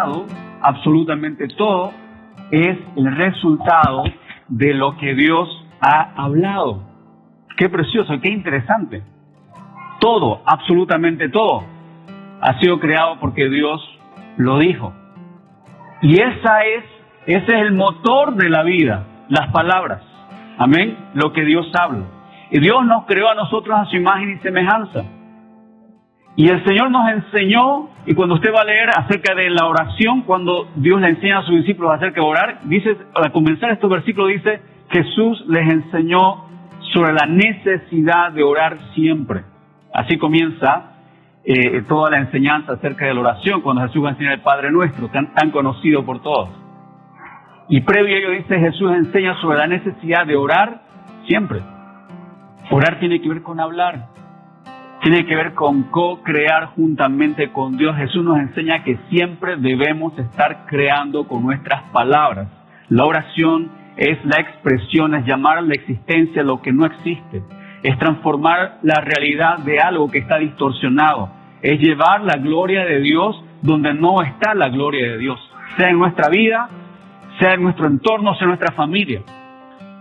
todo, absolutamente todo, es el resultado de lo que Dios ha hablado. Qué precioso, qué interesante. Todo, absolutamente todo, ha sido creado porque Dios lo dijo. Y ese es el motor de la vida, las palabras. Amén, lo que Dios habla. Y Dios nos creó a nosotros a su imagen y semejanza. Y el Señor nos enseñó, y cuando usted va a leer acerca de la oración, cuando Dios le enseña a sus discípulos acerca de orar, dice, al comenzar estos versículos dice, Jesús les enseñó sobre la necesidad de orar siempre. Así comienza toda la enseñanza acerca de la oración, cuando Jesús va a enseñar el Padre Nuestro, tan conocido por todos. Y previo a ello dice, Jesús enseña sobre la necesidad de orar siempre. Orar tiene que ver con hablar, tiene que ver con co-crear juntamente con Dios. Jesús nos enseña que siempre debemos estar creando con nuestras palabras. La oración es la expresión, es llamar a la existencia lo que no existe. Es transformar la realidad de algo que está distorsionado. Es llevar la gloria de Dios donde no está la gloria de Dios. Sea en nuestra vida, sea en nuestro entorno, sea en nuestra familia.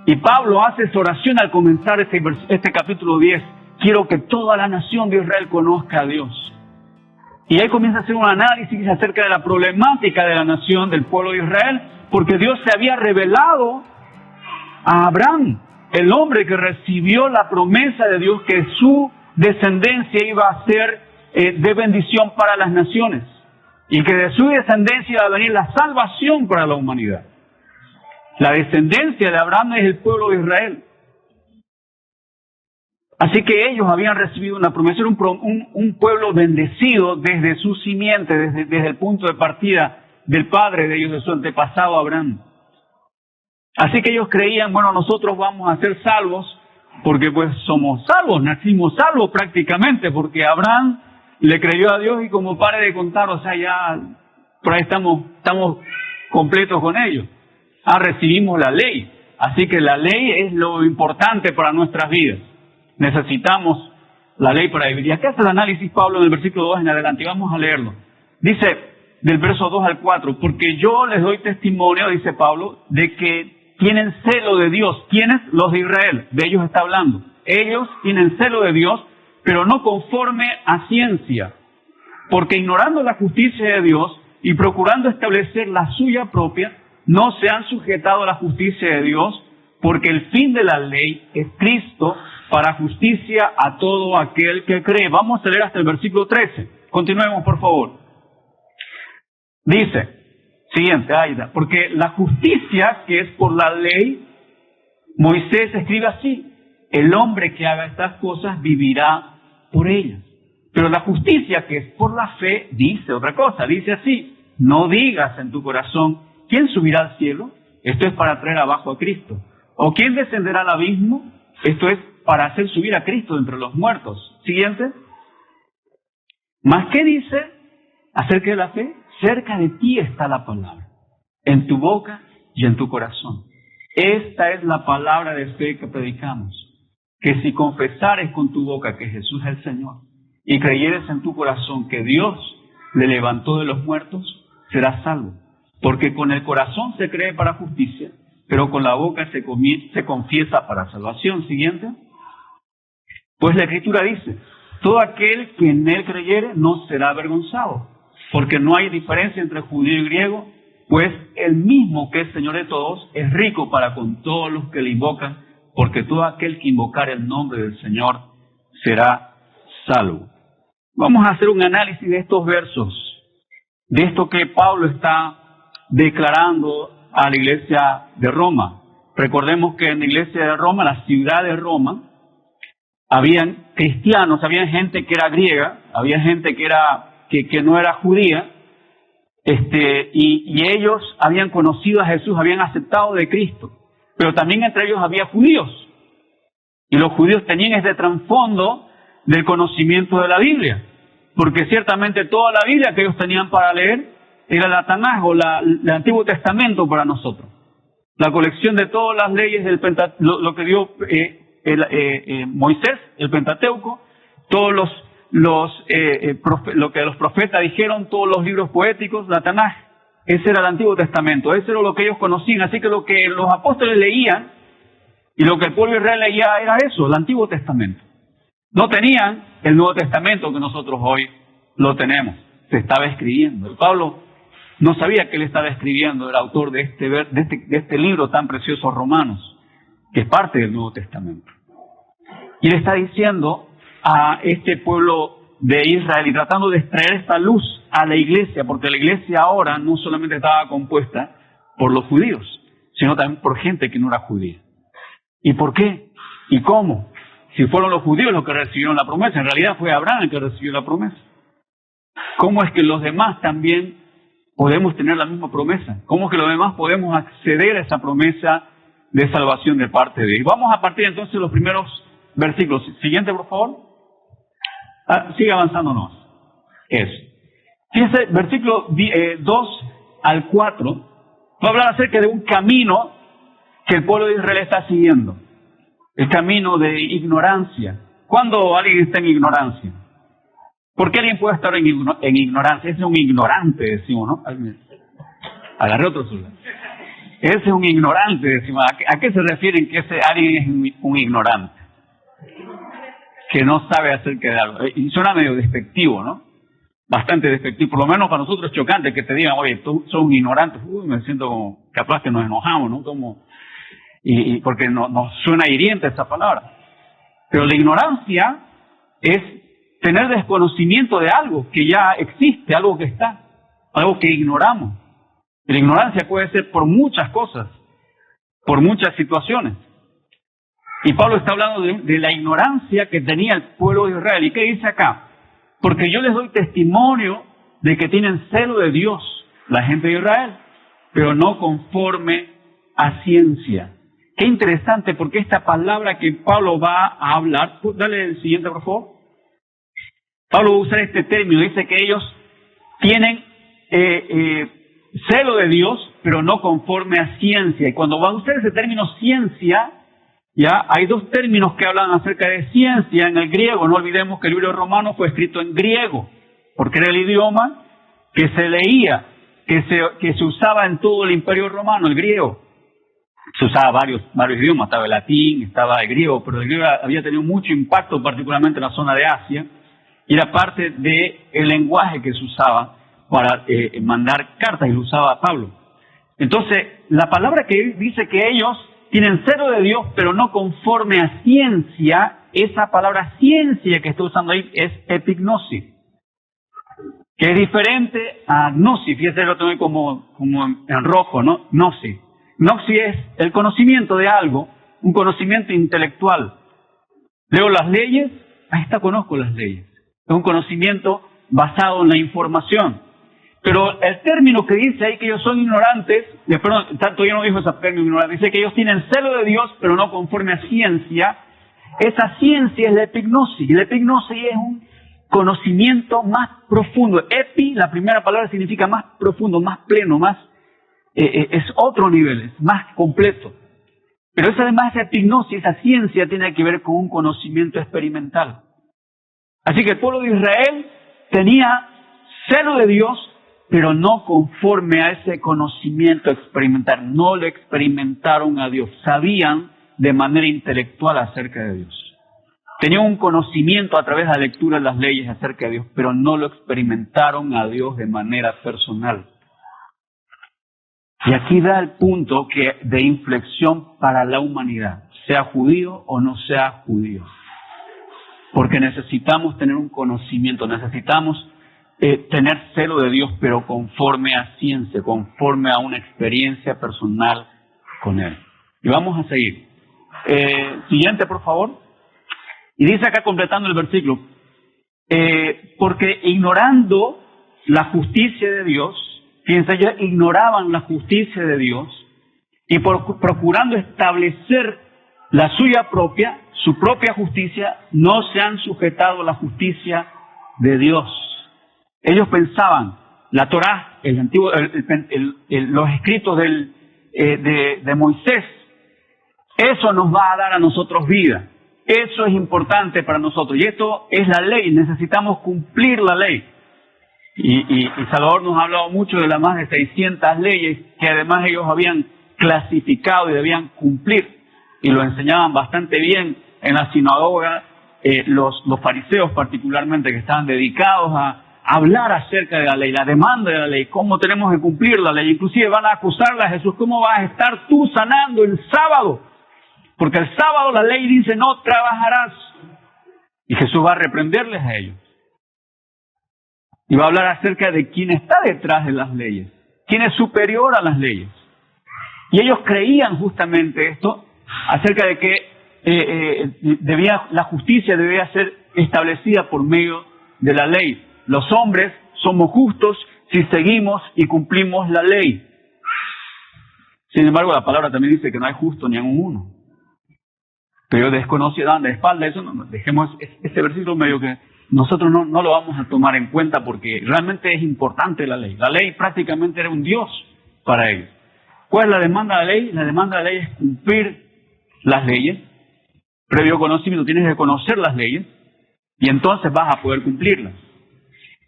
Y Pablo hace esa oración al comenzar este capítulo 10. Quiero que toda la nación de Israel conozca a Dios. Y ahí comienza a hacer un análisis acerca de la problemática de la nación, del pueblo de Israel, porque Dios se había revelado a Abraham, el hombre que recibió la promesa de Dios que su descendencia iba a ser de bendición para las naciones y que de su descendencia iba a venir la salvación para la humanidad. La descendencia de Abraham es el pueblo de Israel. Así que ellos habían recibido una promesa, era un pueblo bendecido desde su simiente, desde el punto de partida del padre de ellos, de su antepasado Abraham. Así que ellos creían, bueno, nosotros vamos a ser salvos, porque pues somos salvos, nacimos salvos prácticamente, porque Abraham le creyó a Dios y como pare de contar, o sea, ya por ahí estamos completos con ellos. Recibimos la ley, así que la ley es lo importante para nuestras vidas. Necesitamos la ley para vivir. Y acá hace el análisis Pablo en el versículo 2 en adelante, y vamos a leerlo. Dice, del verso 2 al 4, porque yo les doy testimonio, dice Pablo, de que tienen celo de Dios. ¿Quiénes? Los de Israel. De ellos está hablando. Ellos tienen celo de Dios, pero no conforme a ciencia, porque ignorando la justicia de Dios y procurando establecer la suya propia, no se han sujetado a la justicia de Dios, porque el fin de la ley es Cristo para justicia a todo aquel que cree. Vamos a leer hasta el versículo 13. Continuemos, por favor. Dice, siguiente, Aida, porque la justicia que es por la ley, Moisés escribe así, el hombre que haga estas cosas vivirá por ellas. Pero la justicia que es por la fe dice otra cosa, dice así, no digas en tu corazón, ¿quién subirá al cielo? Esto es para traer abajo a Cristo. ¿O quién descenderá al abismo? Esto es para hacer subir a Cristo de entre los muertos. Siguiente. ¿Más qué dice acerca de la fe? Cerca de ti está la palabra, en tu boca y en tu corazón. Esta es la palabra de fe que predicamos, que si confesares con tu boca que Jesús es el Señor y creyeres en tu corazón que Dios le levantó de los muertos, serás salvo. Porque con el corazón se cree para justicia, pero con la boca se confiesa para salvación. Siguiente. Pues la Escritura dice, todo aquel que en él creyere no será avergonzado, porque no hay diferencia entre judío y griego, pues el mismo que es Señor de todos es rico para con todos los que le invocan, porque todo aquel que invocar el nombre del Señor será salvo. Vamos a hacer un análisis de estos versos, de esto que Pablo está declarando a la iglesia de Roma. Recordemos que en la iglesia de Roma, la ciudad de Roma, habían cristianos, había gente que era griega, había gente que no era judía, y ellos habían conocido a Jesús, habían aceptado de Cristo, pero también entre ellos había judíos, y los judíos tenían este trasfondo del conocimiento de la Biblia, porque ciertamente toda la Biblia que ellos tenían para leer era la Tanaj o el Antiguo Testamento para nosotros, la colección de todas las leyes del lo que dio Moisés, el Pentateuco, todos lo que los profetas dijeron, todos los libros poéticos, la Tanaj, Ese era el Antiguo Testamento, ese era lo que ellos conocían. Así que lo que los apóstoles leían y lo que el pueblo de Israel leía era eso, el Antiguo Testamento. No tenían el Nuevo Testamento que nosotros hoy lo tenemos. Se estaba escribiendo. El Pablo no sabía que él estaba escribiendo, el autor de este libro tan precioso, Romanos, que es parte del Nuevo Testamento. Y le está diciendo a este pueblo de Israel y tratando de extraer esta luz a la iglesia, porque la iglesia ahora no solamente estaba compuesta por los judíos, sino también por gente que no era judía. ¿Y por qué? ¿Y cómo? Si fueron los judíos los que recibieron la promesa, en realidad fue Abraham el que recibió la promesa. ¿Cómo es que los demás también podemos tener la misma promesa? ¿Cómo es que los demás podemos acceder a esa promesa de salvación de parte de Dios? Vamos a partir entonces de los primeros versículos. Siguiente, por favor. Sigue avanzándonos. Eso. Fíjense, versículo 2 al 4, va a hablar acerca de un camino que el pueblo de Israel está siguiendo. El camino de ignorancia. ¿Cuándo alguien está en ignorancia? ¿Por qué alguien puede estar en ignorancia? Ese es un ignorante, decimos, ¿no? Agarré otro celular. Ese es un ignorante, decimos. ¿A qué se refieren que ese alguien es un ignorante? Que no sabe acerca de algo. Y suena medio despectivo, ¿no? Bastante despectivo. Por lo menos para nosotros es chocante que te digan, oye, tú sos un ignorante. Me siento como, capaz que nos enojamos, ¿no? Como, porque nos suena hiriente esa palabra. Pero la ignorancia es tener desconocimiento de algo que ya existe, algo que está, algo que ignoramos. Y la ignorancia puede ser por muchas cosas, por muchas situaciones. Y Pablo está hablando de la ignorancia que tenía el pueblo de Israel. ¿Y qué dice acá? Porque yo les doy testimonio de que tienen celo de Dios, la gente de Israel, pero no conforme a ciencia. Qué interesante, porque esta palabra que Pablo va a hablar, dale el siguiente, por favor. Pablo va a usar este término, dice que ellos tienen celo de Dios, pero no conforme a ciencia. Y cuando va a usar ese término ciencia, ya hay dos términos que hablan acerca de ciencia en el griego. No olvidemos que el libro de Romanos fue escrito en griego, porque era el idioma que se leía, que se usaba en todo el imperio romano, el griego. Se usaba varios idiomas, estaba el latín, estaba el griego, pero el griego había tenido mucho impacto, particularmente en la zona de Asia, y era parte del lenguaje que se usaba para mandar cartas, y lo usaba Pablo. Entonces, la palabra que dice que ellos tienen celo de Dios, pero no conforme a ciencia, esa palabra ciencia que está usando ahí es epignosis, que es diferente a gnosis. Fíjese, lo tengo ahí como en rojo, ¿no? Gnosis. Gnosis es el conocimiento de algo, un conocimiento intelectual. Leo las leyes, ahí está, conozco las leyes. Es un conocimiento basado en la información. Pero el término que dice ahí que ellos son ignorantes, perdón, tanto yo no dijo ese término ignorante, dice que ellos tienen celo de Dios, pero no conforme a ciencia. Esa ciencia es la epignosis. La epignosis es un conocimiento más profundo. Epi, la primera palabra significa más profundo, más pleno, más es otro nivel, es más completo. Pero esa además, esa epignosis, esa ciencia tiene que ver con un conocimiento experimental. Así que el pueblo de Israel tenía celo de Dios, pero no conforme a ese conocimiento experimental. No le experimentaron a Dios. Sabían de manera intelectual acerca de Dios. Tenían un conocimiento a través de la lectura de las leyes acerca de Dios, pero no lo experimentaron a Dios de manera personal. Y aquí da el punto de inflexión para la humanidad, sea judío o no sea judío. Porque necesitamos tener un conocimiento, necesitamos tener celo de Dios, pero conforme a ciencia, conforme a una experiencia personal con Él. Y vamos a seguir. Siguiente, por favor. Y dice acá, completando el versículo, porque ignorando la justicia de Dios, fíjense, ellos ignoraban la justicia de Dios, y procurando establecer la suya propia, su propia justicia, no se han sujetado a la justicia de Dios. Ellos pensaban, la Torá, los escritos de Moisés, eso nos va a dar a nosotros vida. Eso es importante para nosotros. Y esto es la ley. Necesitamos cumplir la ley. Y Salvador nos ha hablado mucho de las más de 600 leyes que además ellos habían clasificado y debían cumplir. Y lo enseñaban bastante bien en la sinagoga, los fariseos particularmente, que estaban dedicados a hablar acerca de la ley, la demanda de la ley, cómo tenemos que cumplir la ley. Inclusive van a acusarle a Jesús: ¿cómo vas a estar tú sanando el sábado? Porque el sábado la ley dice no trabajarás. Y Jesús va a reprenderles a ellos. Y va a hablar acerca de quién está detrás de las leyes, quién es superior a las leyes. Y ellos creían justamente esto, acerca de que la justicia debía ser establecida por medio de la ley. Los hombres somos justos si seguimos y cumplimos la ley. Sin embargo, la palabra también dice que no hay justo ni aun uno. Pero ellos desconocían de espalda eso. Dejemos ese versículo medio que nosotros no lo vamos a tomar en cuenta, porque realmente es importante la ley. La ley prácticamente era un Dios para ellos. ¿Cuál es la demanda de la ley? La demanda de la ley es cumplir las leyes. Previo conocimiento, tienes que conocer las leyes y entonces vas a poder cumplirlas.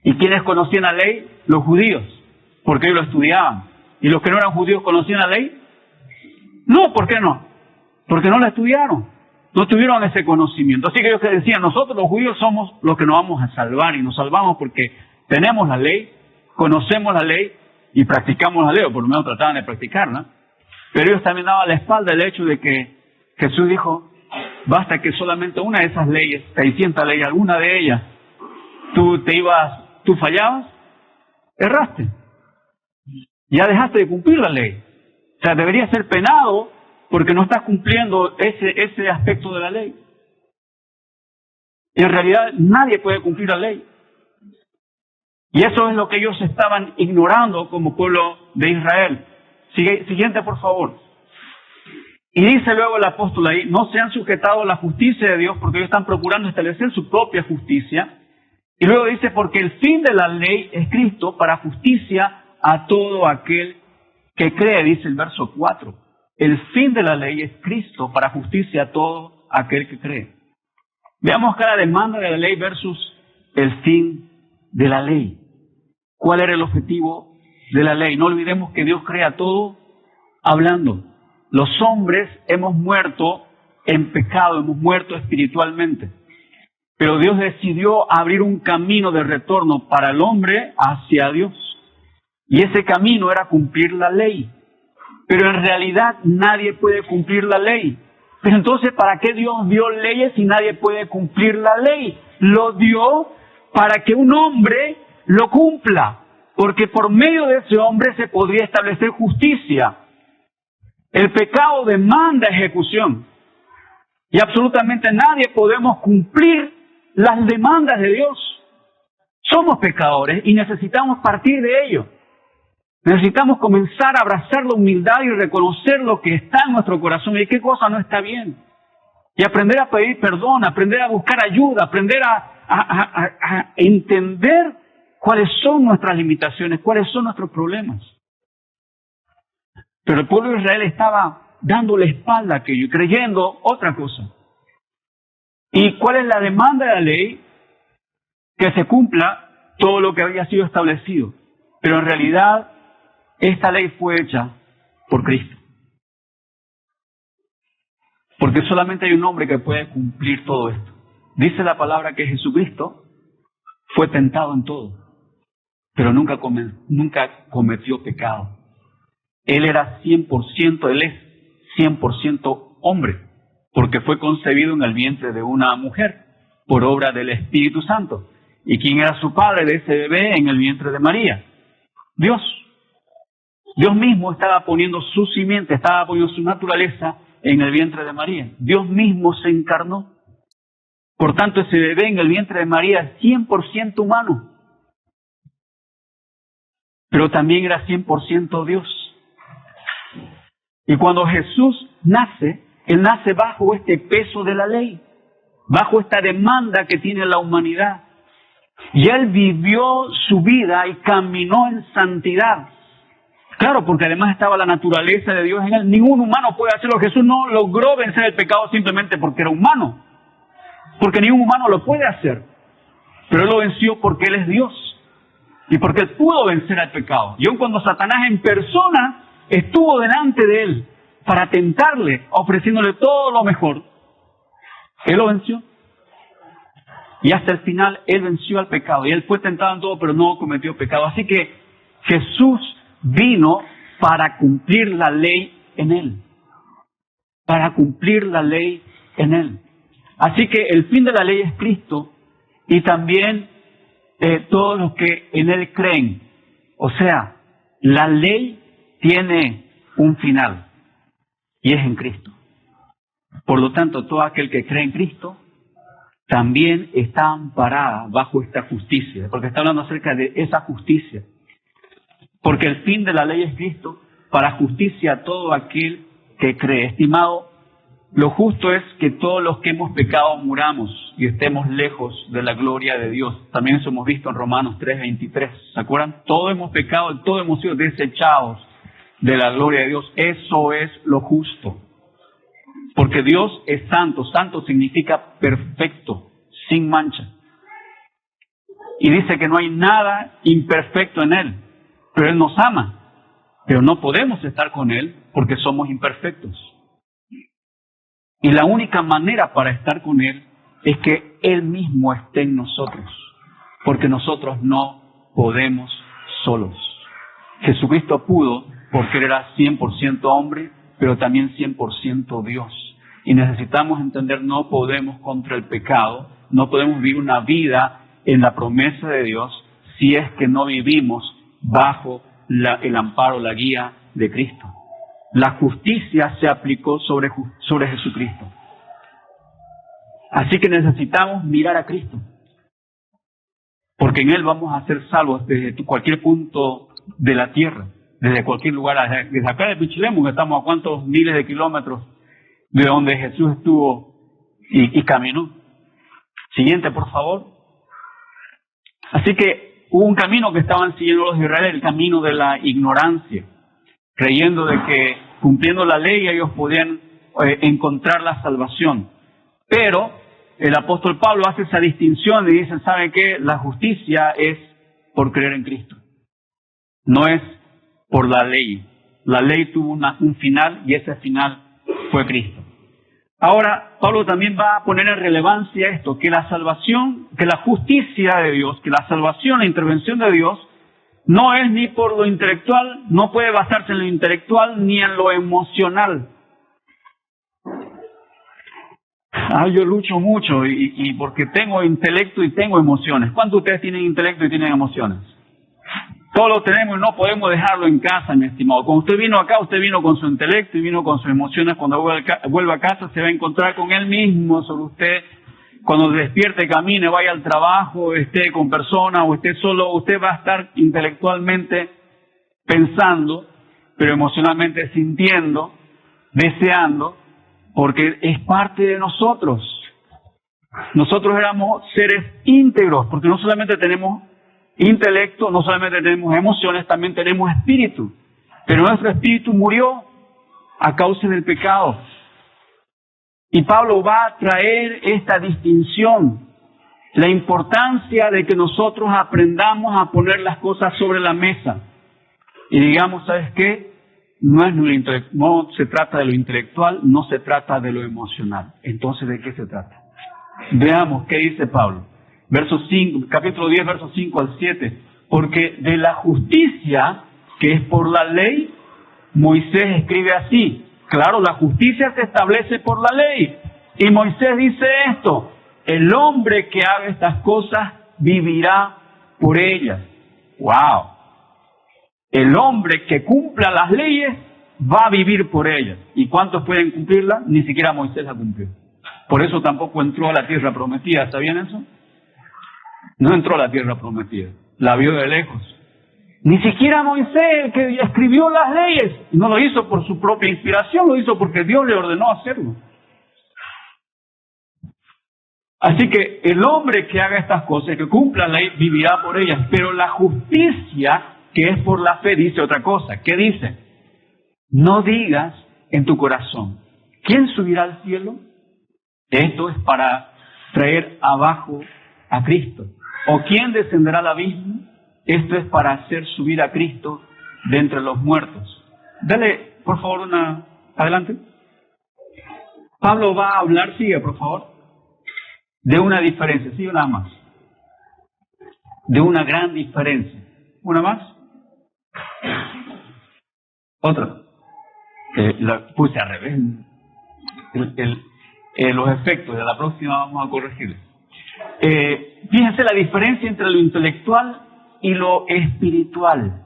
¿Y quiénes conocían la ley? Los judíos, porque ellos lo estudiaban. ¿Y los que no eran judíos conocían la ley? No, ¿por qué no? Porque no la estudiaron, no tuvieron ese conocimiento. Así que ellos decían: nosotros los judíos somos los que nos vamos a salvar, y nos salvamos porque tenemos la ley, conocemos la ley y practicamos la ley, o por lo menos trataban de practicarla. Pero ellos también daban la espalda el hecho de que Jesús dijo: basta que solamente una de esas leyes, 600 leyes, alguna de ellas, tú fallabas, erraste, ya dejaste de cumplir la ley. O sea, debería ser penado porque no estás cumpliendo ese aspecto de la ley. Y en realidad nadie puede cumplir la ley. Y eso es lo que ellos estaban ignorando como pueblo de Israel. Siguiente, por favor. Y dice luego el apóstol ahí: no se han sujetado a la justicia de Dios, porque ellos están procurando establecer su propia justicia. Y luego dice: porque el fin de la ley es Cristo para justicia a todo aquel que cree, dice el verso 4. El fin de la ley es Cristo para justicia a todo aquel que cree. Veamos acá la demanda de la ley versus el fin de la ley. ¿Cuál era el objetivo de la ley? No olvidemos que Dios crea todo hablando. Los hombres hemos muerto en pecado, hemos muerto espiritualmente. Pero Dios decidió abrir un camino de retorno para el hombre hacia Dios. Y ese camino era cumplir la ley. Pero en realidad nadie puede cumplir la ley. Pero entonces, ¿para qué Dios dio leyes si nadie puede cumplir la ley? Lo dio para que un hombre lo cumpla. Porque por medio de ese hombre se podría establecer justicia. El pecado demanda ejecución. Y absolutamente nadie podemos cumplir las demandas de Dios. Somos pecadores y necesitamos partir de ello. Necesitamos comenzar a abrazar la humildad y reconocer lo que está en nuestro corazón y qué cosa no está bien. Y aprender a pedir perdón, aprender a buscar ayuda, aprender a entender cuáles son nuestras limitaciones, cuáles son nuestros problemas. Pero el pueblo de Israel estaba dando la espalda a aquello y creyendo otra cosa. ¿Y cuál es la demanda de la ley? Que se cumpla todo lo que había sido establecido. Pero en realidad, esta ley fue hecha por Cristo. Porque solamente hay un hombre que puede cumplir todo esto. Dice la palabra que Jesucristo fue tentado en todo, pero nunca cometió pecado. Él era 100%, él es 100% hombre, porque fue concebido en el vientre de una mujer, por obra del Espíritu Santo. ¿Y quién era su padre de ese bebé en el vientre de María? Dios. Dios mismo estaba poniendo su simiente, estaba poniendo su naturaleza en el vientre de María. Dios mismo se encarnó. Por tanto, ese bebé en el vientre de María es 100% humano. Pero también era 100% Dios. Y cuando Jesús nace, Él nace bajo este peso de la ley, bajo esta demanda que tiene la humanidad. Y Él vivió su vida y caminó en santidad. Claro, porque además estaba la naturaleza de Dios en Él. Ningún humano puede hacerlo. Jesús no logró vencer el pecado simplemente porque era humano. Porque ningún humano lo puede hacer. Pero Él lo venció porque Él es Dios. Y porque Él pudo vencer al pecado. Y aun cuando Satanás en persona estuvo delante de Él para tentarle, ofreciéndole todo lo mejor, Él lo venció. Y hasta el final Él venció al pecado. Y Él fue tentado en todo, pero no cometió pecado. Así que Jesús vino para cumplir la ley en Él. Para cumplir la ley en Él. Así que el fin de la ley es Cristo y también todos los que en Él creen. O sea, la ley tiene un final y es en Cristo. Por lo tanto, todo aquel que cree en Cristo también está amparada bajo esta justicia, porque está hablando acerca de esa justicia. Porque el fin de la ley es Cristo, para justicia a todo aquel que cree. Estimado, lo justo es que todos los que hemos pecado muramos y estemos lejos de la gloria de Dios. También eso hemos visto en Romanos 3:23. ¿Se acuerdan? Todos hemos pecado, todos hemos sido desechados de la gloria de Dios. Eso es lo justo. Porque Dios es santo. Santo significa perfecto, sin mancha. Y dice que no hay nada imperfecto en Él. Pero Él nos ama. Pero no podemos estar con Él porque somos imperfectos. Y la única manera para estar con Él es que Él mismo esté en nosotros. Porque nosotros no podemos solos. Jesucristo pudo porque Él era 100% hombre, pero también 100% Dios. Y necesitamos entender, no podemos contra el pecado, no podemos vivir una vida en la promesa de Dios si es que no vivimos bajo el amparo, la guía de Cristo. La justicia se aplicó sobre Jesucristo. Así que necesitamos mirar a Cristo. Porque en Él vamos a ser salvos desde cualquier punto de la tierra, desde cualquier lugar. Desde acá de Pichilemu, que estamos a cuántos miles de kilómetros de donde Jesús estuvo y caminó. Siguiente, por favor. Así que hubo un camino que estaban siguiendo los de Israel, el camino de la ignorancia, creyendo de que cumpliendo la ley ellos podían encontrar la salvación. Pero el apóstol Pablo hace esa distinción y dice, ¿saben qué? La justicia es por creer en Cristo. No es por la ley. La ley tuvo un final y ese final fue Cristo. Ahora, Pablo también va a poner en relevancia esto, que la salvación, que la justicia de Dios, que la salvación, la intervención de Dios, no es ni por lo intelectual, no puede basarse en lo intelectual ni en lo emocional. Yo lucho mucho y porque tengo intelecto y tengo emociones. ¿Cuántos de ustedes tienen intelecto y tienen emociones? Todos lo tenemos y no podemos dejarlo en casa, mi estimado. Cuando usted vino acá, usted vino con su intelecto y vino con sus emociones. Cuando vuelva a casa se va a encontrar con Él mismo sobre usted. Cuando despierte, camine, vaya al trabajo, esté con personas o esté solo, usted va a estar intelectualmente pensando, pero emocionalmente sintiendo, deseando, porque es parte de nosotros. Nosotros éramos seres íntegros, porque no solamente tenemos intelecto, no solamente tenemos emociones, también tenemos espíritu. Pero nuestro espíritu murió a causa del pecado. Y Pablo va a traer esta distinción, la importancia de que nosotros aprendamos a poner las cosas sobre la mesa. Y digamos, ¿sabes qué? No se trata de lo intelectual, no se trata de lo emocional. Entonces, ¿de qué se trata? Veamos qué dice Pablo. Capítulo 10, versos 5 al 7. Porque de la justicia que es por la ley, Moisés escribe así. Claro, la justicia se establece por la ley. Y Moisés dice esto: el hombre que haga estas cosas vivirá por ellas. ¡Wow! El hombre que cumpla las leyes va a vivir por ellas. ¿Y cuántos pueden cumplirlas? Ni siquiera Moisés la cumplió. Por eso tampoco entró a la tierra prometida. ¿Sabían eso? No entró a la tierra prometida. La vio de lejos. Ni siquiera Moisés, el que escribió las leyes, no lo hizo por su propia inspiración, lo hizo porque Dios le ordenó hacerlo. Así que el hombre que haga estas cosas, que cumpla la ley, vivirá por ellas. Pero la justicia, que es por la fe, dice otra cosa. ¿Qué dice? No digas en tu corazón, ¿quién subirá al cielo? Esto es para traer abajo a Cristo. ¿O quién descenderá al abismo? Esto es para hacer subir a Cristo de entre los muertos. Dale, por favor, adelante. Pablo va a hablar, sigue, por favor, de una diferencia, sí o nada más. De una gran diferencia. ¿Una más? Otra. La puse al revés. Los efectos de la próxima vamos a corregir. Fíjense la diferencia entre lo intelectual y lo espiritual.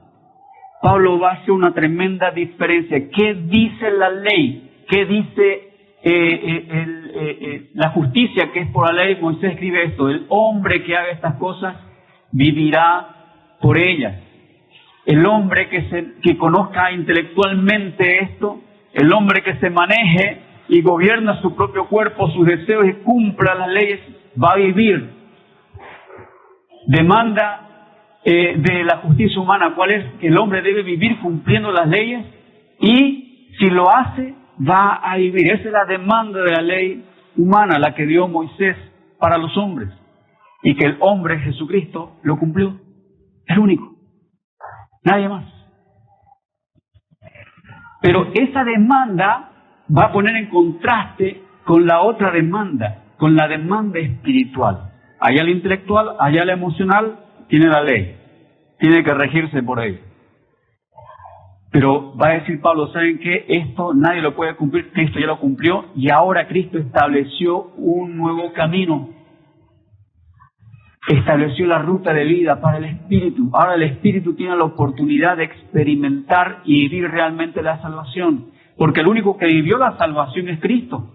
Pablo va a hacer una tremenda diferencia. ¿Qué dice la ley? ¿Qué dice la justicia que es por la ley? Moisés escribe esto: el hombre que haga estas cosas vivirá por ellas. El hombre que conozca intelectualmente esto, el hombre que se maneje y gobierna su propio cuerpo, sus deseos y cumpla las leyes, va a vivir. Demanda de la justicia humana, ¿cuál es? Que el hombre debe vivir cumpliendo las leyes, y si lo hace, va a vivir. Esa es la demanda de la ley humana, la que dio Moisés para los hombres, y que el hombre Jesucristo lo cumplió. Es el único, nadie más. Pero esa demanda va a poner en contraste con la otra demanda, con la demanda espiritual. Allá la intelectual, allá la emocional, tiene la ley, tiene que regirse por ella. Pero va a decir Pablo, ¿saben qué? Esto nadie lo puede cumplir, Cristo ya lo cumplió, y ahora Cristo estableció un nuevo camino. Estableció la ruta de vida para el Espíritu. Ahora el Espíritu tiene la oportunidad de experimentar y vivir realmente la salvación. Porque el único que vivió la salvación es Cristo.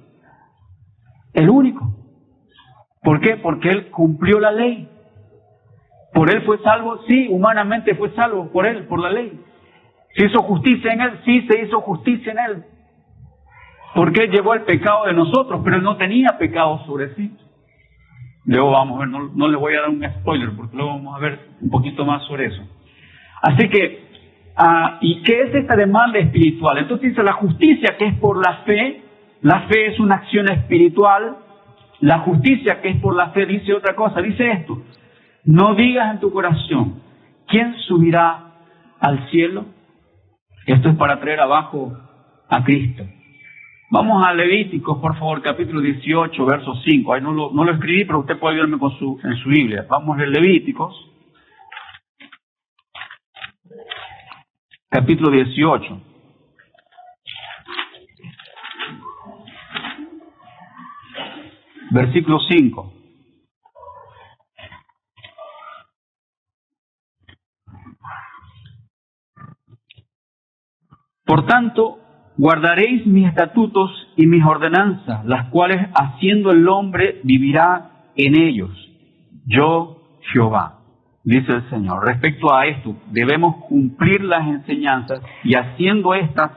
El único. ¿Por qué? Porque Él cumplió la ley. ¿Por Él fue salvo? Sí, humanamente fue salvo por Él, por la ley. ¿Se hizo justicia en Él? Sí, se hizo justicia en Él. Porque Él llevó el pecado de nosotros, pero Él no tenía pecado sobre sí. Luego vamos a ver, no le voy a dar un spoiler, porque luego vamos a ver un poquito más sobre eso. Así que, ¿y qué es esta demanda espiritual? Entonces dice la justicia, que es por la fe es una acción espiritual. La justicia, que es por la fe, dice otra cosa, dice esto: no digas en tu corazón, ¿quién subirá al cielo? Esto es para traer abajo a Cristo. Vamos a Levíticos, por favor, capítulo 18, verso 5. Ahí no lo escribí, pero usted puede verme en su Biblia. Vamos a Levíticos, capítulo 18. Versículo 5. Por tanto, guardaréis mis estatutos y mis ordenanzas, las cuales haciendo el hombre vivirá en ellos. Yo, Jehová, dice el Señor. Respecto a esto, debemos cumplir las enseñanzas, y haciendo estas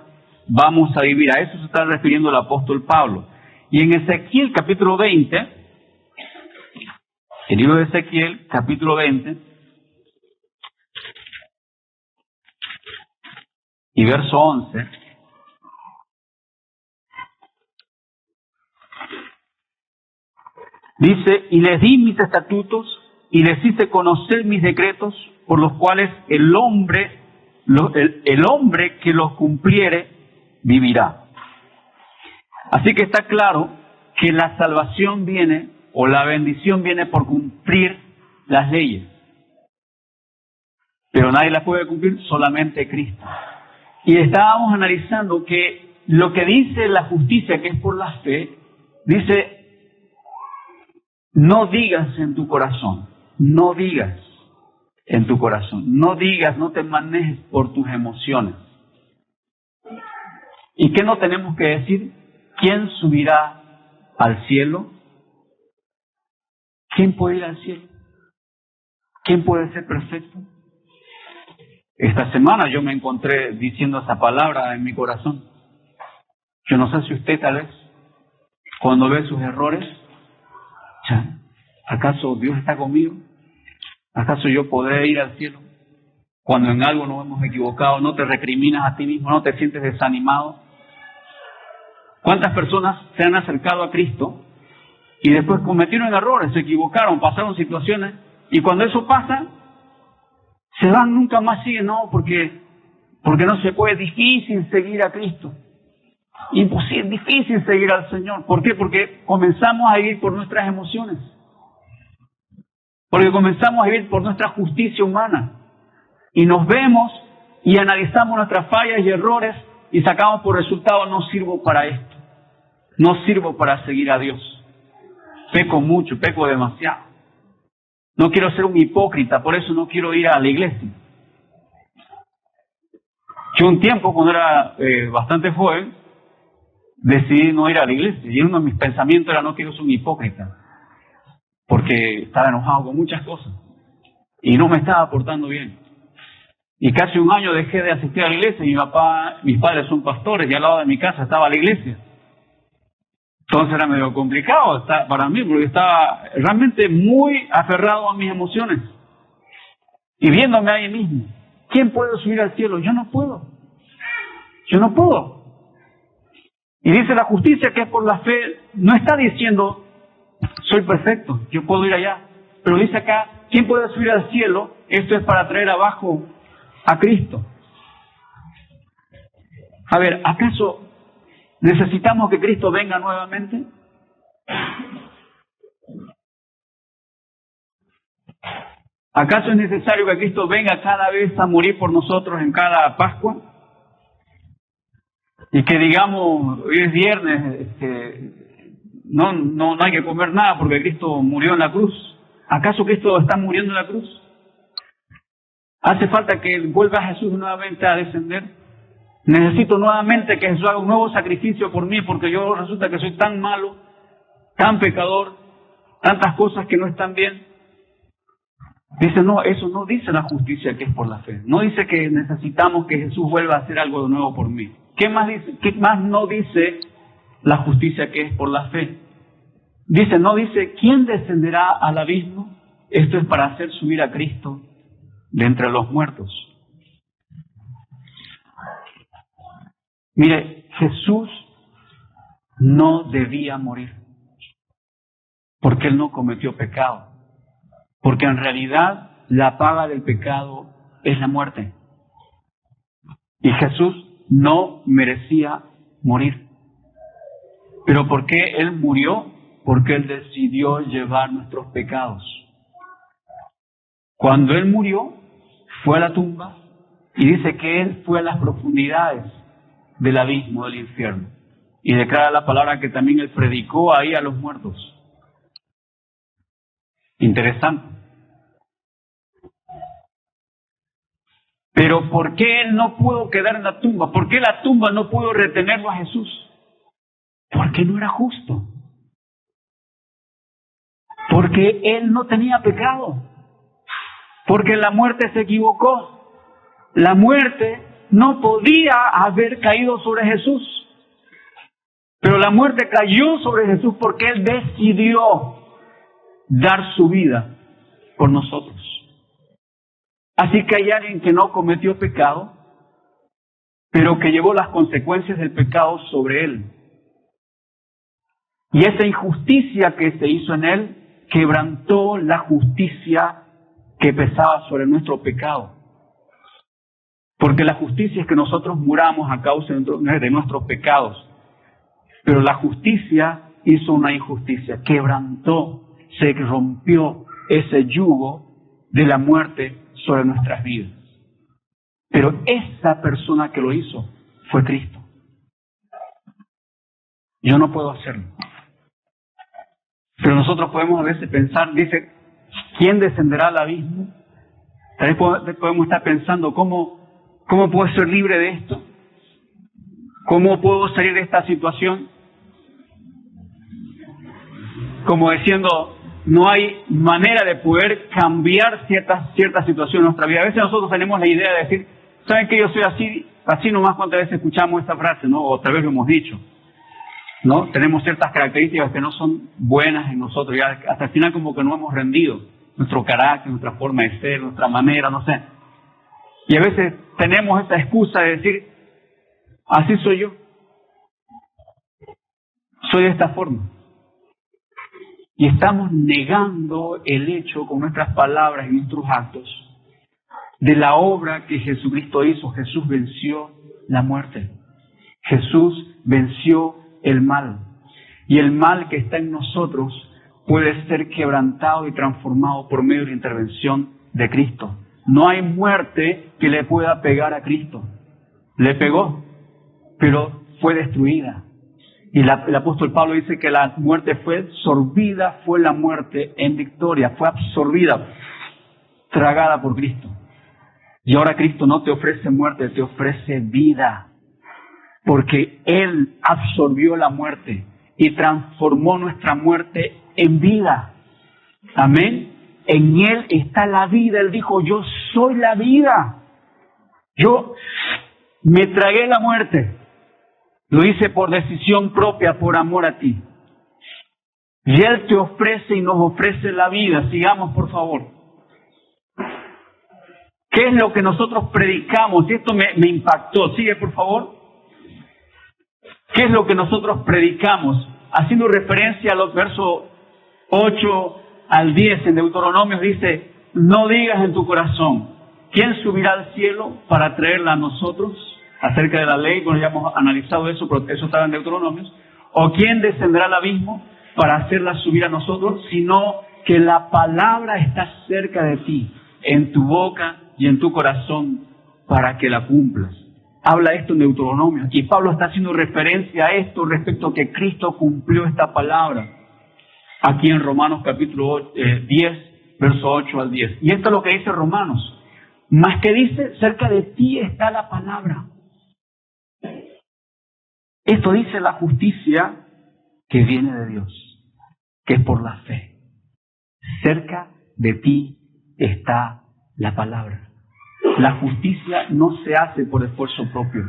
vamos a vivir. A eso se está refiriendo el apóstol Pablo. Y en Ezequiel capítulo 20, el libro de Ezequiel capítulo 20 y verso 11, dice: y les di mis estatutos y les hice conocer mis decretos, por los cuales el hombre que los cumpliere vivirá. Así que está claro que la salvación viene, o la bendición viene, por cumplir las leyes. Pero nadie las puede cumplir, solamente Cristo. Y estábamos analizando que lo que dice la justicia, que es por la fe, dice: no digas en tu corazón, no digas en tu corazón, no digas, no te manejes por tus emociones. ¿Y qué no tenemos que decir? ¿Quién subirá al cielo? ¿Quién puede ir al cielo? ¿Quién puede ser perfecto? Esta semana yo me encontré diciendo esa palabra en mi corazón. Yo no sé si usted, tal vez, cuando ve sus errores, ¿acaso Dios está conmigo? ¿Acaso yo podré ir al cielo? Cuando en algo nos hemos equivocado, no te recriminas a ti mismo, no te sientes desanimado. ¿Cuántas personas se han acercado a Cristo y después cometieron errores, se equivocaron, pasaron situaciones, y cuando eso pasa, Se van, nunca más siguen, no, porque no se puede, es difícil seguir a Cristo. Imposible, difícil seguir al Señor. ¿Por qué? Porque comenzamos a vivir por nuestras emociones. Porque comenzamos a vivir por nuestra justicia humana. Y nos vemos y analizamos nuestras fallas y errores y sacamos por resultado, no sirvo para esto. No sirvo para seguir a Dios. Peco mucho, peco demasiado. No quiero ser un hipócrita, por eso no quiero ir a la iglesia. Yo un tiempo, cuando era bastante joven, decidí no ir a la iglesia. Y uno de mis pensamientos era, no quiero ser un hipócrita. Porque estaba enojado con muchas cosas. Y no me estaba portando bien. Y casi un año dejé de asistir a la iglesia. Y mis padres son pastores y al lado de mi casa estaba la iglesia. Entonces era medio complicado para mí, porque estaba realmente muy aferrado a mis emociones. Y viéndome a mí mismo. ¿Quién puede subir al cielo? Yo no puedo. Yo no puedo. Y dice la justicia que es por la fe. No está diciendo, soy perfecto, yo puedo ir allá. Pero dice acá, ¿quién puede subir al cielo? Esto es para traer abajo a Cristo. A ver, ¿acaso necesitamos que Cristo venga nuevamente? ¿Acaso es necesario que Cristo venga cada vez a morir por nosotros en cada Pascua? Y que digamos, hoy es viernes, no hay que comer nada porque Cristo murió en la cruz. ¿Acaso Cristo está muriendo en la cruz? ¿Hace falta que vuelva Jesús nuevamente a descender? Necesito nuevamente que Jesús haga un nuevo sacrificio por mí, porque yo resulta que soy tan malo, tan pecador, tantas cosas que no están bien. Dice, no, eso no dice la justicia que es por la fe. No dice que necesitamos que Jesús vuelva a hacer algo de nuevo por mí. ¿Qué más dice? ¿Qué más no dice la justicia que es por la fe? Dice, no dice, ¿quién descenderá al abismo? Esto es para hacer subir a Cristo de entre los muertos. Mire, Jesús no debía morir, porque Él no cometió pecado. Porque en realidad la paga del pecado es la muerte. Y Jesús no merecía morir. ¿Pero por qué Él murió? Porque Él decidió llevar nuestros pecados. Cuando Él murió, fue a la tumba y dice que Él fue a las profundidades del abismo del infierno. Y declara la palabra que también Él predicó ahí a los muertos. Interesante. Pero ¿por qué Él no pudo quedar en la tumba? ¿Por qué la tumba no pudo retenerlo a Jesús? Porque no era justo. Porque Él no tenía pecado. Porque la muerte se equivocó. La muerte no podía haber caído sobre Jesús. Pero la muerte cayó sobre Jesús porque Él decidió dar su vida por nosotros. Así que hay alguien que no cometió pecado, pero que llevó las consecuencias del pecado sobre Él. Y esa injusticia que se hizo en Él quebrantó la justicia que pesaba sobre nuestro pecado. Porque la justicia es que nosotros muramos a causa de nuestros pecados. Pero la justicia hizo una injusticia, quebrantó, se rompió ese yugo de la muerte sobre nuestras vidas. Pero esa persona que lo hizo fue Cristo. Yo no puedo hacerlo. Pero nosotros podemos a veces pensar, dice, ¿quién descenderá al abismo? Tal vez podemos estar pensando, ¿cómo puedo ser libre de esto? ¿Cómo puedo salir de esta situación? Como diciendo, no hay manera de poder cambiar ciertas situaciones en nuestra vida. A veces nosotros tenemos la idea de decir, ¿saben que yo soy así nomás? ¿Cuántas veces escuchamos esta frase, no? O tal vez lo hemos dicho, ¿no? Tenemos ciertas características que no son buenas en nosotros, ya hasta el final como que no hemos rendido nuestro carácter, nuestra forma de ser, nuestra manera, no sé. Y a veces tenemos esa excusa de decir, así soy yo. Soy de esta forma. Y estamos negando el hecho con nuestras palabras y nuestros actos de la obra que Jesucristo hizo. Jesús venció la muerte. Jesús venció el mal. Y el mal que está en nosotros puede ser quebrantado y transformado por medio de la intervención de Cristo. No hay muerte que le pueda pegar a Cristo. Le pegó, pero fue destruida. Y el apóstol Pablo dice que la muerte fue absorbida, fue la muerte en victoria, fue absorbida, tragada por Cristo. Y ahora Cristo no te ofrece muerte, te ofrece vida. Porque Él absorbió la muerte y transformó nuestra muerte en vida. Amén. En Él está la vida. Él dijo, yo soy la vida. Yo me tragué la muerte. Lo hice por decisión propia, por amor a ti. Y Él te ofrece y nos ofrece la vida. Sigamos, por favor. ¿Qué es lo que nosotros predicamos? Y esto me impactó. Sigue, por favor. ¿Qué es lo que nosotros predicamos? Haciendo referencia a los versos 8 al 10 en Deuteronomio dice, no digas en tu corazón, ¿quién subirá al cielo para traerla a nosotros? Acerca de la ley, bueno, ya hemos analizado eso, pero eso estaba en Deuteronomio. ¿O quién descenderá al abismo para hacerla subir a nosotros? Sino que la palabra está cerca de ti, en tu boca y en tu corazón, para que la cumplas. Habla esto en Deuteronomio. Y Pablo está haciendo referencia a esto respecto a que Cristo cumplió esta palabra. Aquí en Romanos capítulo 10, verso 8 al 10. Y esto es lo que dice Romanos. Más que dice, cerca de ti está la palabra. Esto dice la justicia que viene de Dios, que es por la fe. Cerca de ti está la palabra. La justicia no se hace por esfuerzo propio.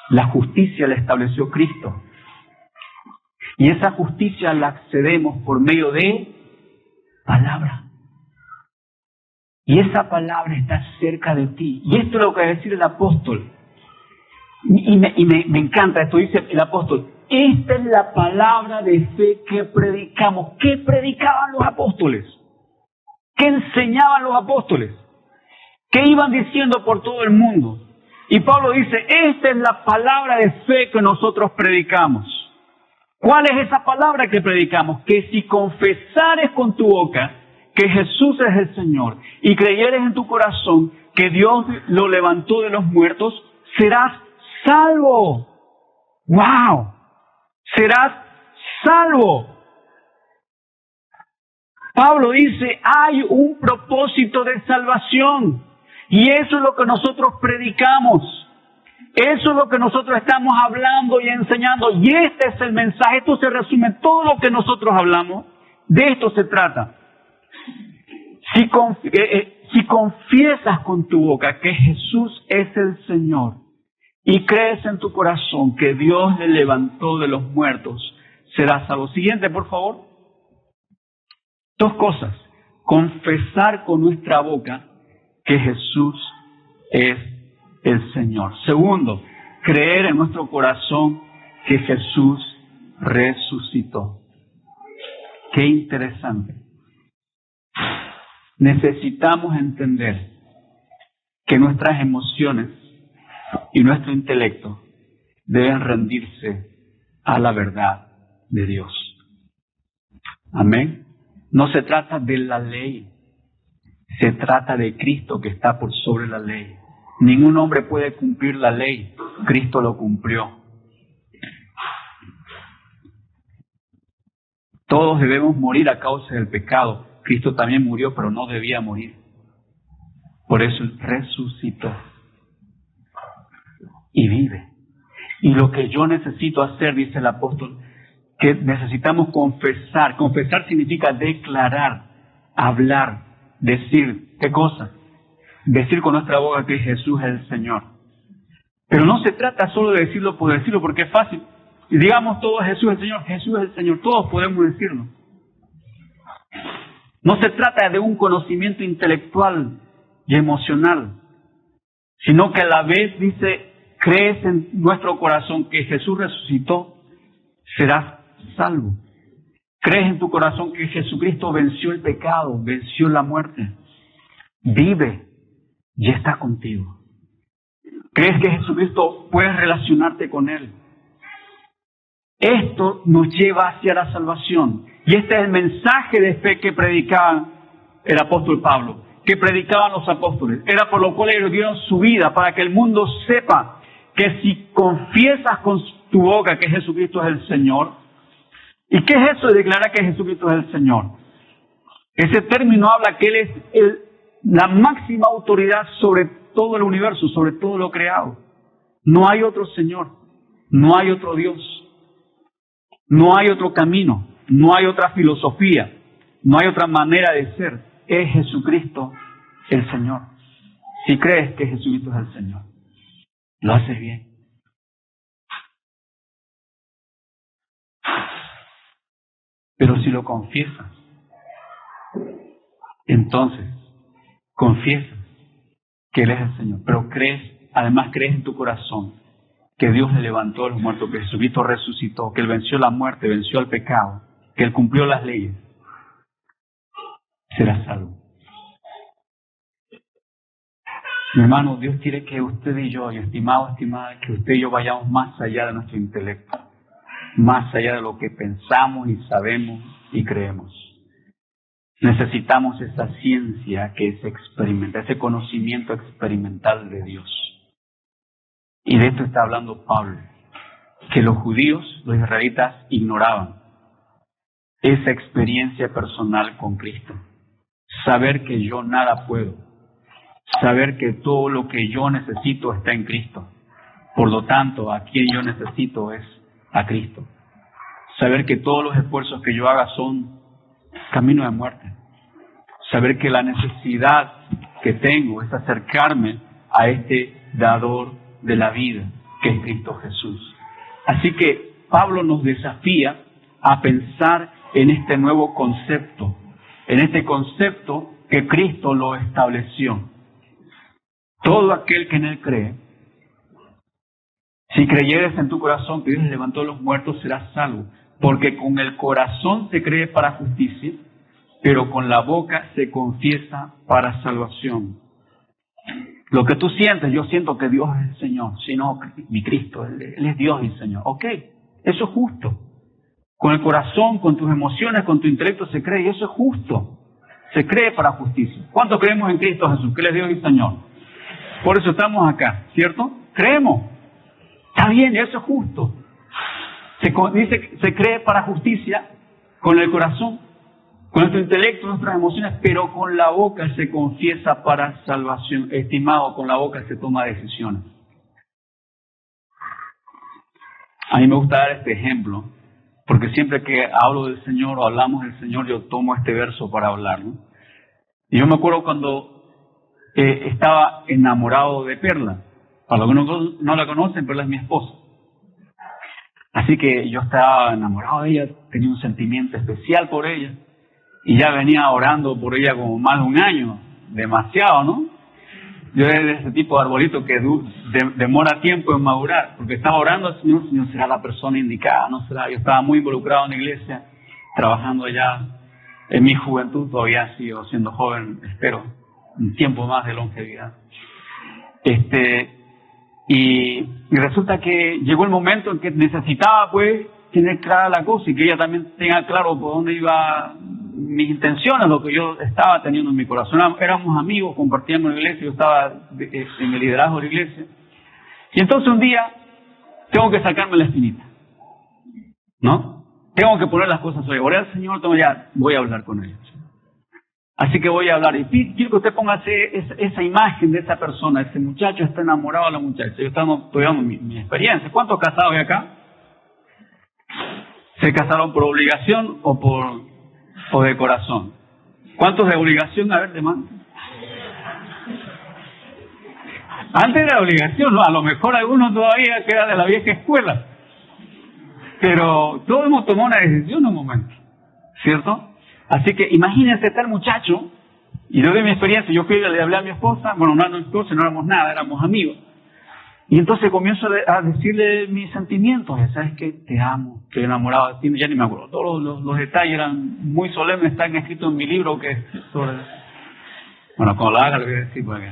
La justicia la estableció Cristo. Y esa justicia la accedemos por medio de palabra. Y esa palabra está cerca de ti. Y esto es lo que va a decir el apóstol. Y me encanta esto, dice el apóstol. Esta es la palabra de fe que predicamos. ¿Qué predicaban los apóstoles? ¿Qué enseñaban los apóstoles? ¿Qué iban diciendo por todo el mundo? Y Pablo dice, esta es la palabra de fe que nosotros predicamos. ¿Cuál es esa palabra que predicamos? Que si confesares con tu boca que Jesús es el Señor y creyeres en tu corazón que Dios lo levantó de los muertos, serás salvo. ¡Wow! Serás salvo. Pablo dice, hay un propósito de salvación. Y eso es lo que nosotros predicamos. Eso es lo que nosotros estamos hablando y enseñando. Y este es el mensaje. Esto se resume en todo lo que nosotros hablamos. De esto se trata. Si confiesas con tu boca que Jesús es el Señor y crees en tu corazón que Dios le levantó de los muertos, serás salvo. Siguiente, por favor. Dos cosas. Confesar con nuestra boca que Jesús es el Señor. Segundo, creer en nuestro corazón que Jesús resucitó. Qué interesante. Necesitamos entender que nuestras emociones y nuestro intelecto deben rendirse a la verdad de Dios. Amén. No se trata de la ley. Se trata de Cristo que está por sobre la ley. Ningún hombre puede cumplir la ley. Cristo lo cumplió. Todos debemos morir a causa del pecado. Cristo también murió, pero no debía morir. Por eso Él resucitó. Y vive. Y lo que yo necesito hacer, dice el apóstol, que necesitamos confesar. Confesar significa declarar, hablar, decir. ¿Qué cosa? Decir con nuestra boca que Jesús es el Señor. Pero no se trata solo de decirlo por decirlo, porque es fácil. Y digamos todos Jesús es el Señor, Jesús es el Señor. Todos podemos decirlo. No se trata de un conocimiento intelectual y emocional, sino que a la vez dice, crees en nuestro corazón que Jesús resucitó, serás salvo. Crees en tu corazón que Jesucristo venció el pecado, venció la muerte. Vive. y está contigo. ¿Crees que Jesucristo puedes relacionarte con Él? Esto nos lleva hacia la salvación. Y este es el mensaje de fe que predicaba el apóstol Pablo, que predicaban los apóstoles. Era por lo cual ellos dieron su vida, para que el mundo sepa que si confiesas con tu boca que Jesucristo es el Señor. ¿Y qué es eso de declarar que Jesucristo es el Señor? Ese término habla que Él es la máxima autoridad sobre todo el universo, sobre todo lo creado. No hay otro Señor, no hay otro Dios, no hay otro camino, no hay otra filosofía, no hay otra manera de ser. Es Jesucristo el Señor. Si crees que Jesucristo es el Señor, lo haces bien. Pero si lo confiesas, entonces confiesas que Él es el Señor, pero además crees en tu corazón que Dios le levantó a los muertos, que Jesucristo resucitó, que Él venció la muerte, venció el pecado, que Él cumplió las leyes, serás salvo. Mi hermano, Dios quiere que usted y yo, y estimado, estimada, que usted y yo vayamos más allá de nuestro intelecto, más allá de lo que pensamos y sabemos y creemos. Necesitamos esa ciencia que es experimental, ese conocimiento experimental de Dios. Y de esto está hablando Pablo, que los judíos, los israelitas, ignoraban esa experiencia personal con Cristo. Saber que yo nada puedo, saber que todo lo que yo necesito está en Cristo. Por lo tanto, a quien yo necesito es a Cristo. Saber que todos los esfuerzos que yo haga son camino de muerte. Saber que la necesidad que tengo es acercarme a este dador de la vida, que es Cristo Jesús. Así que Pablo nos desafía a pensar en este nuevo concepto, en este concepto que Cristo lo estableció. Todo aquel que en Él cree, si creyeres en tu corazón que Dios levantó a los muertos, serás salvo. Porque con el corazón se cree para justicia, pero con la boca se confiesa para salvación. Lo que tú sientes, yo siento que Dios es el Señor. Si no, mi Cristo, Él es Dios y Señor. Ok, eso es justo. Con el corazón, con tus emociones, con tu intelecto se cree, y eso es justo. Se cree para justicia. ¿Cuánto creemos en Cristo Jesús, que Él es Dios y Señor? Por eso estamos acá, ¿cierto? Creemos. Está bien, eso es justo. Dice que se cree para justicia con el corazón, con nuestro intelecto, nuestras emociones, pero con la boca se confiesa para salvación. Estimado, con la boca se toma decisiones. A mí me gusta dar este ejemplo, porque siempre que hablo del Señor o hablamos del Señor, yo tomo este verso para hablar, ¿no? Y yo me acuerdo cuando estaba enamorado de Perla. Para los que no la conocen, Perla es mi esposa. Así que yo estaba enamorado de ella, tenía un sentimiento especial por ella, y ya venía orando por ella como más de un año, demasiado, ¿no? Yo era de ese tipo de arbolito que demora tiempo en madurar, porque estaba orando al Señor, Señor, será la persona indicada, no será. Yo estaba muy involucrado en la iglesia, trabajando ya en mi juventud, todavía sigo siendo joven, espero un tiempo más de longevidad. Y resulta que llegó el momento en que necesitaba pues tener clara la cosa y que ella también tenga claro por dónde iba mis intenciones, lo que yo estaba teniendo en mi corazón. Éramos amigos, compartíamos en la iglesia, yo estaba en el liderazgo de la iglesia. Y entonces un día tengo que sacarme la espinita, ¿no? Tengo que poner las cosas sobre. Oré al Señor, ya voy a hablar con ella. Así que voy a hablar. Y quiero que usted ponga esa imagen de esa persona. Ese muchacho está enamorado de la muchacha. Yo estoy dando mi experiencia. ¿Cuántos casados hay acá? ¿Se casaron por obligación o de corazón? ¿Cuántos de obligación? A ver, de mano. Antes de la obligación, no, a lo mejor algunos todavía quedan de la vieja escuela. Pero todos hemos tomado una decisión en un momento, ¿cierto? Así que imagínense tal muchacho, y yo de mi experiencia, yo fui y le hablé a mi esposa, bueno, no a mi esposa, no éramos nada, éramos amigos. Y entonces comienzo a decirle mis sentimientos, ¿sabes qué? Te amo, estoy enamorado de ti, ya ni me acuerdo. Todos los detalles eran muy solemnes, están escritos en mi libro que es sobre... Bueno, cuando lo haga lo voy a decir, porque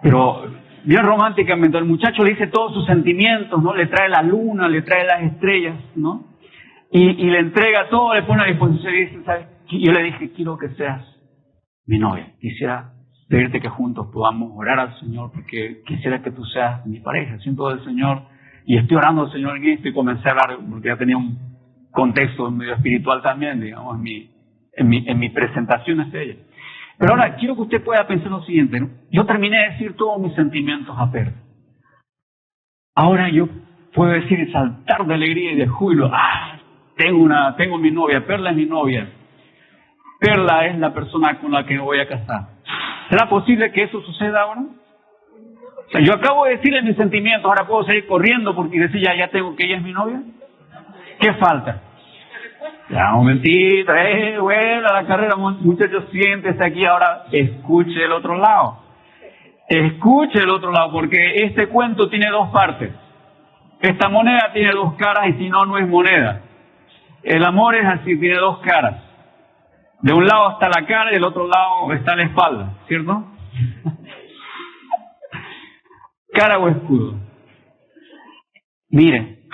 Pero bien románticamente, el muchacho le dice todos sus sentimientos, ¿no? Le trae la luna, le trae las estrellas, ¿no? Y le entrega todo, le pone a disposición y dice, ¿sabes? Yo le dije, quiero que seas mi novia. Quisiera pedirte que juntos podamos orar al Señor, porque quisiera que tú seas mi pareja. Siento del Señor y estoy orando al Señor en esto, y comencé a hablar, porque ya tenía un contexto medio espiritual también, digamos, en mi presentación hacia ella. Pero ahora quiero que usted pueda pensar lo siguiente, ¿no? Yo terminé de decir todos mis sentimientos a Perla. Ahora yo puedo decir y saltar de alegría y de júbilo. Tengo mi novia, Perla es mi novia. Perla es la persona con la que me voy a casar. ¿Será posible que eso suceda ahora? O sea, yo acabo de decirle mis sentimientos, ahora puedo seguir corriendo porque decir ya tengo que ella es mi novia. ¿Qué falta? Ya, un momentito, vuela la carrera, muchachos, siéntese aquí, ahora escuche el otro lado. Escuche el otro lado, porque este cuento tiene dos partes. Esta moneda tiene dos caras, y si no, no es moneda. El amor es así, tiene dos caras. De un lado está la cara y del otro lado está la espalda, ¿cierto? Cara o escudo. Mire,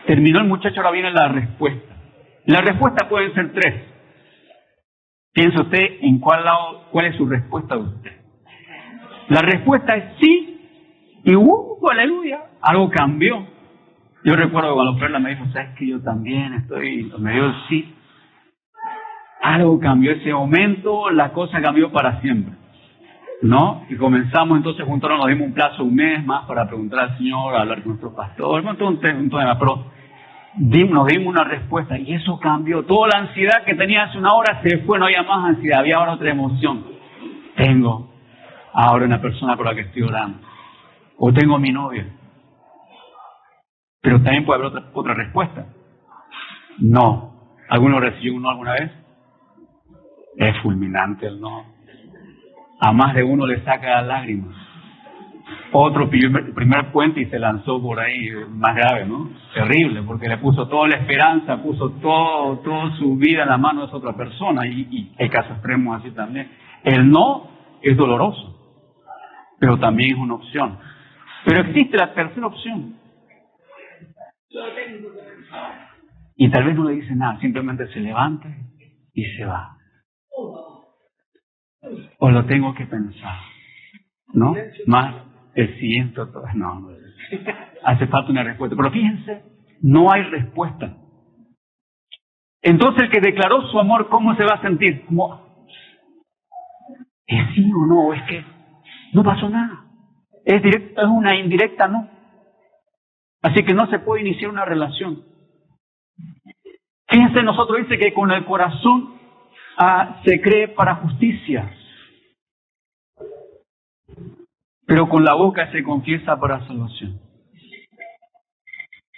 terminó el muchacho, ahora viene la respuesta. Las respuestas pueden ser tres. Piensa usted en cuál es su respuesta de usted. La respuesta es sí, y aleluya, algo cambió. Yo recuerdo cuando Perla me dijo, sabes que yo también me dio el sí. Algo cambió ese momento, la cosa cambió para siempre, ¿no? Y comenzamos entonces juntos, nos dimos un plazo, un mes más para preguntar al Señor, hablar con nuestro pastor, un tema, pero nos dimos una respuesta y eso cambió. Toda la ansiedad que tenía hace una hora se fue, no había más ansiedad, había ahora otra emoción. Tengo ahora una persona por la que estoy orando, o tengo mi novia. Pero también puede haber otra respuesta. No. ¿Alguno recibió un no alguna vez? Es fulminante el no. A más de uno le saca las lágrimas. Otro pidió el primer puente y se lanzó por ahí, más grave, ¿no? Terrible, porque le puso toda la esperanza, puso toda su vida en la mano de esa otra persona, y hay casos extremos así también. El no es doloroso, pero también es una opción. Pero existe la tercera opción. Y tal vez no le dice nada, simplemente se levanta y se va. O lo tengo que pensar, ¿no? Más el siguiente, no, hace falta una respuesta. Pero fíjense, no hay respuesta. Entonces el que declaró su amor, ¿cómo se va a sentir? Como, ¿es sí o no? Es que no pasó nada. Es una indirecta no. Así que no se puede iniciar una relación. Fíjense, nosotros dice que con el corazón se cree para justicia, pero con la boca se confiesa para salvación.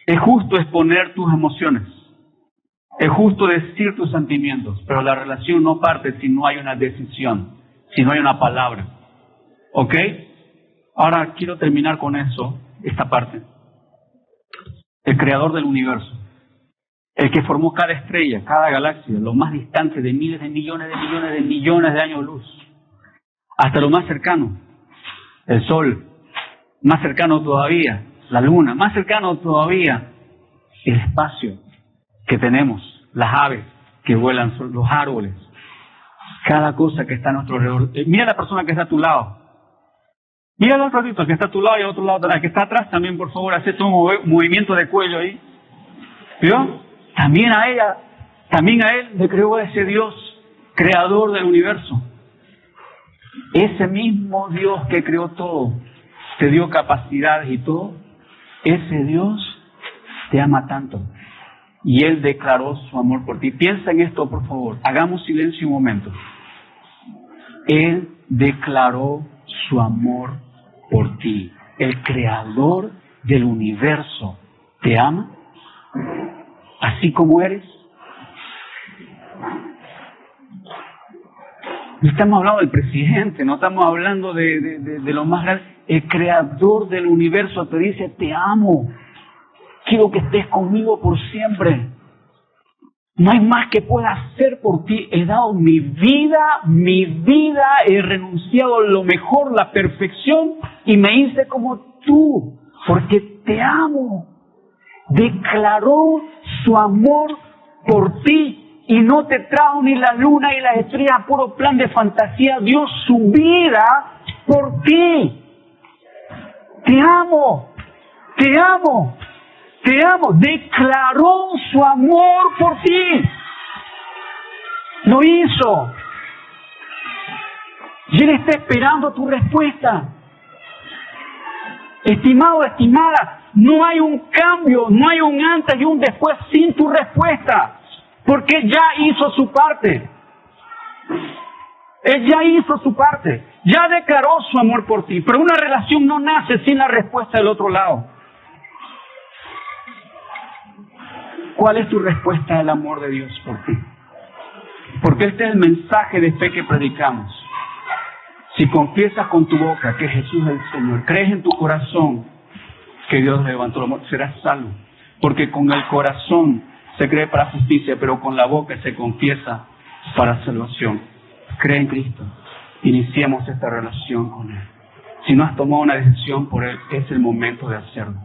Es justo exponer tus emociones, es justo decir tus sentimientos, pero la relación no parte si no hay una decisión, si no hay una palabra. ¿Ok? Ahora quiero terminar con eso, esta parte. El creador del universo, el que formó cada estrella, cada galaxia, lo más distante de miles de millones de millones de millones de años luz, hasta lo más cercano, el sol, más cercano todavía, la luna, más cercano todavía, el espacio que tenemos, las aves que vuelan, los árboles, cada cosa que está a nuestro alrededor. Mira la persona que está a tu lado. Mira al otro ratito, que está a tu lado y al otro lado, que está atrás también, por favor, hace un movimiento de cuello ahí. ¿Vio? También a ella, también a él le creó ese Dios, creador del universo. Ese mismo Dios que creó todo, te dio capacidades y todo, ese Dios te ama tanto. Y Él declaró su amor por ti. Piensa en esto, por favor. Hagamos silencio un momento. Él declaró su amor por ti. El creador del universo te ama, así como eres. No estamos hablando del presidente, no estamos hablando de lo más grande. El creador del universo te dice, te amo, quiero que estés conmigo por siempre. No hay más que pueda hacer por ti. He dado mi vida, he renunciado a lo mejor, la perfección, y me hice como tú, porque te amo. Declaró su amor por ti y no te trajo ni la luna y las estrellas a puro plan de fantasía. Dio su vida por ti. Te amo, te amo. Te amo. Declaró su amor por ti. Lo hizo. Y Él está esperando tu respuesta. Estimado, estimada, no hay un cambio, no hay un antes y un después sin tu respuesta. Porque Él ya hizo su parte. Él ya hizo su parte. Ya declaró su amor por ti. Pero una relación no nace sin la respuesta del otro lado. ¿Cuál es tu respuesta al amor de Dios por ti? Porque este es el mensaje de fe que predicamos. Si confiesas con tu boca que Jesús es el Señor, crees en tu corazón que Dios levantó el amor, serás salvo. Porque con el corazón se cree para justicia, pero con la boca se confiesa para salvación. Cree en Cristo. Iniciemos esta relación con Él. Si no has tomado una decisión por Él, es el momento de hacerlo.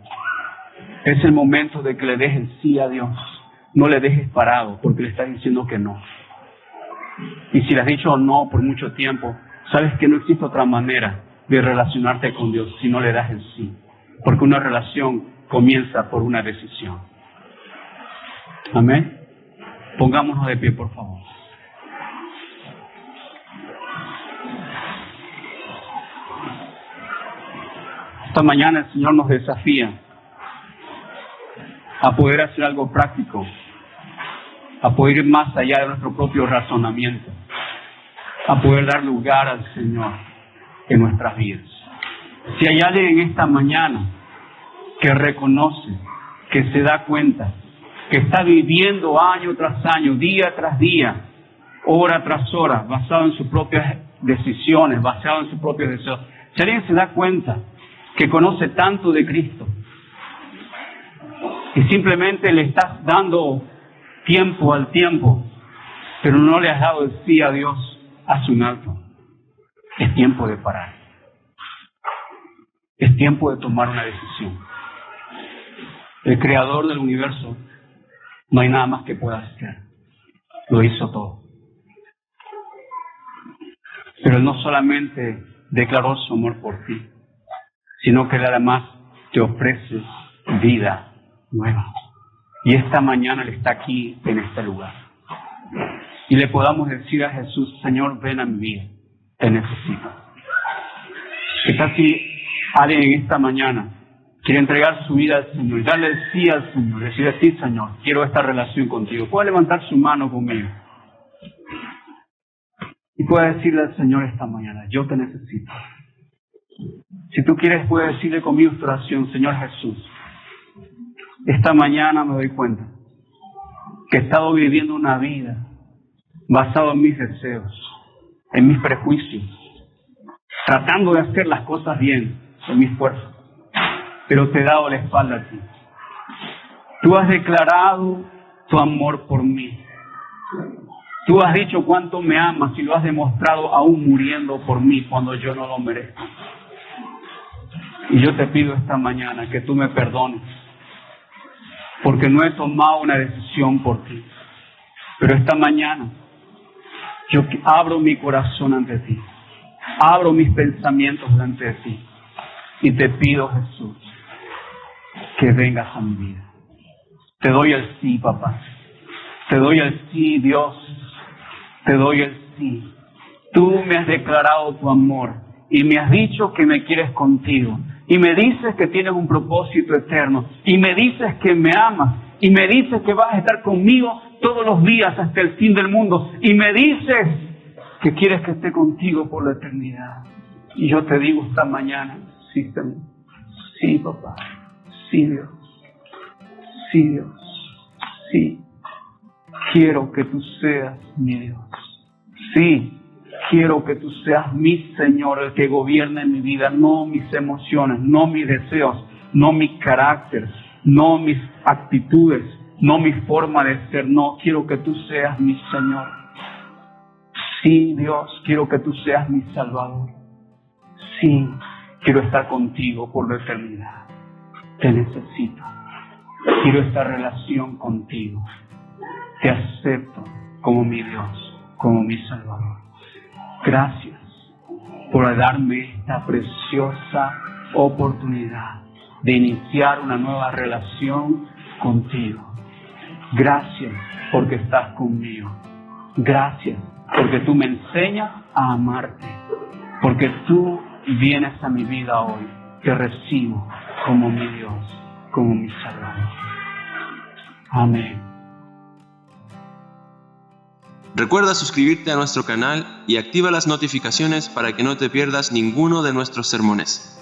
Es el momento de que le dejes sí a Dios. No le dejes parado porque le estás diciendo que no. Y si le has dicho no por mucho tiempo, sabes que no existe otra manera de relacionarte con Dios si no le das el sí. Porque una relación comienza por una decisión. Amén. Pongámonos de pie, por favor. Esta mañana el Señor nos desafía a poder hacer algo práctico, a poder ir más allá de nuestro propio razonamiento, a poder dar lugar al Señor en nuestras vidas. Si hay alguien en esta mañana que reconoce, que se da cuenta, que está viviendo año tras año, día tras día, hora tras hora, basado en sus propias decisiones, basado en sus propios deseos, si alguien se da cuenta que conoce tanto de Cristo, y simplemente le estás dando tiempo al tiempo, pero no le has dado el sí a Dios, haz un alto. Es tiempo de parar. Es tiempo de tomar una decisión. El Creador del universo, no hay nada más que pueda hacer. Lo hizo todo. Pero Él no solamente declaró su amor por ti, sino que Él además te ofrece vida nueva. Y esta mañana Él está aquí en este lugar. Y le podamos decir a Jesús: Señor, ven a mi vida, te necesito. Está si alguien en esta mañana quiere entregar su vida al Señor, darle el sí al Señor, decirle: sí, Señor, quiero esta relación contigo. Puede levantar su mano conmigo y puede decirle al Señor esta mañana: yo te necesito. Si tú quieres, puedes decirle conmigo esta oración: Señor Jesús, esta mañana me doy cuenta que he estado viviendo una vida basada en mis deseos, en mis prejuicios, tratando de hacer las cosas bien en mis fuerzas, pero te he dado la espalda a ti. Tú has declarado tu amor por mí. Tú has dicho cuánto me amas y lo has demostrado aún muriendo por mí cuando yo no lo merezco. Y yo te pido esta mañana que tú me perdones, porque no he tomado una decisión por ti. Pero esta mañana yo abro mi corazón ante ti, abro mis pensamientos delante de ti y te pido, Jesús, que vengas a mi vida. Te doy el sí, papá. Te doy el sí, Dios. Te doy el sí. Tú me has declarado tu amor y me has dicho que me quieres contigo. Y me dices que tienes un propósito eterno. Y me dices que me amas. Y me dices que vas a estar conmigo todos los días hasta el fin del mundo. Y me dices que quieres que esté contigo por la eternidad. Y yo te digo esta mañana: sí, Señor. Sí, papá. Sí, Dios. Sí, Dios. Sí. Quiero que tú seas mi Dios. Sí. Quiero que tú seas mi Señor, el que gobierne mi vida, no mis emociones, no mis deseos, no mi carácter, no mis actitudes, no mi forma de ser, no, quiero que tú seas mi Señor. Sí, Dios, quiero que tú seas mi Salvador. Sí, quiero estar contigo por la eternidad. Te necesito. Quiero esta relación contigo. Te acepto como mi Dios, como mi Salvador. Gracias por darme esta preciosa oportunidad de iniciar una nueva relación contigo. Gracias porque estás conmigo. Gracias porque tú me enseñas a amarte. Porque tú vienes a mi vida hoy. Te recibo como mi Dios, como mi Salvador. Amén. Recuerda suscribirte a nuestro canal y activa las notificaciones para que no te pierdas ninguno de nuestros sermones.